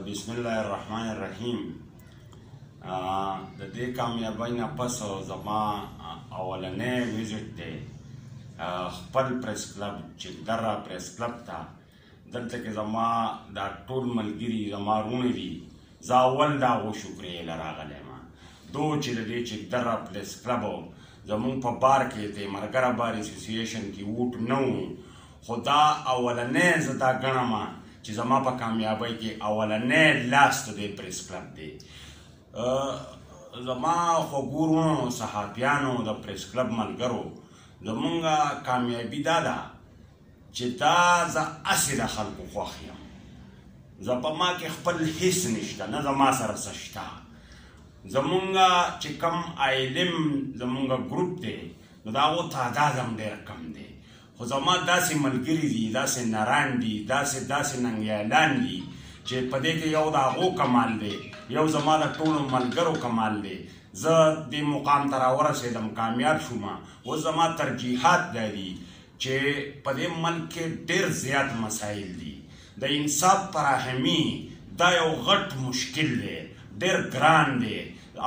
بسم الله الرحمن الرحیم. د دې کامیابۍ نه پس زما اولنی ویزټ دی خپل پریس کلب چې دره پریس کلب ته. دلته کې زما دا ټول ملګري زما وروڼه دي. زه اول د هغو شکریې له راغلی یم دو چې د دې چې دره پریس کلب زمونږ په بار کې د ملګره بار اسوسییشن کې ووټ نه و، خو دا اولنی زه دا ګڼم چې زما په کامیابۍ کې اولنی لاس د دې پریس کلب دی. زما خوږو وروڼو صحافیانو د پریس کلب ملګرو زمونږ کامیابي دا ده چې دا زه هسې د خلکو خوښ یم. زه په ما کې خپل هیڅ نشته، نه زما سره څه شته. زمونږ چې کم عالم زمونږ ګروپ دی نو د هغو تعداد هم ډېر کم دی، خو زما داسې ملګري دي، داسې نران دي، داسې ننګیالان دي چې په دې کې یو د هغو کمال دی، یو زما د ټولو ملګرو کمال دی. زه دې مقام ته راورسېدم، کامیاب شوم. اوس زما ترجیحات دا دي چې په دې ملک کې ډېر زیات مسایل دي. د انصاف فراهمي دا یو غټ مشکل دی، ډېر ګران دی.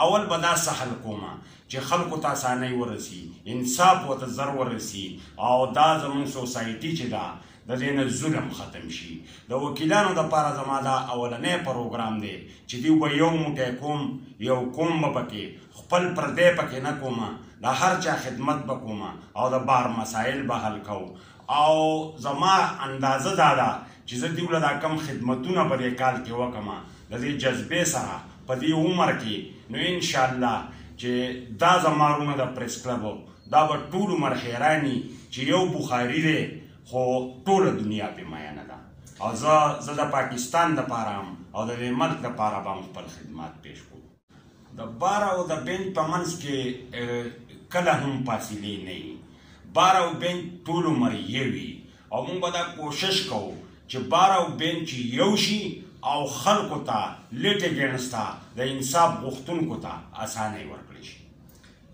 اول به دا سهل کومه چې خلکو ته اسانۍ ورسي، انصاف ورته زر ورسي، او دا زموږ سوسایټي چې ده د دې نه ظلم ختم شي. د وکیلانو دپاره زما دا اولنی پروګرام دی چې دوی به یو موټی کوم، یو کوم به پکې، خپل پردی پکې نه کومه، د هر چا خدمت به کومه او د بار مسایل به حل کوو. او زما اندازه دا ده چې زه دوی له دا کم خدمتونه په دې کال کې وکړم د دې جذبې سره په دې عمر کې، نو انشاءالله چې دا زما وروڼه د پریس کلب دا به ټول عمر حیراني چې یو بخاري دی خو ټوله دنیا پې مینه ده. او زه د پاکستان دپاره هم او د دې ملک دپاره به هم خپل خدمات پیش کړو. د بار او د بینچ په منځ کې کله هم فاصلې نه وي. بار او بینچ ټول عمر یو وي، او موږ به دا کوشش کوو چې بار او بینچ یو شي او خلکو ته لیټیګینټس ته د انصاف غوښتونکو ته اسانۍ ورکړی شي.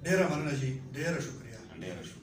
ډېره مننه جي، ډېره شکریه. ډېره شکریه.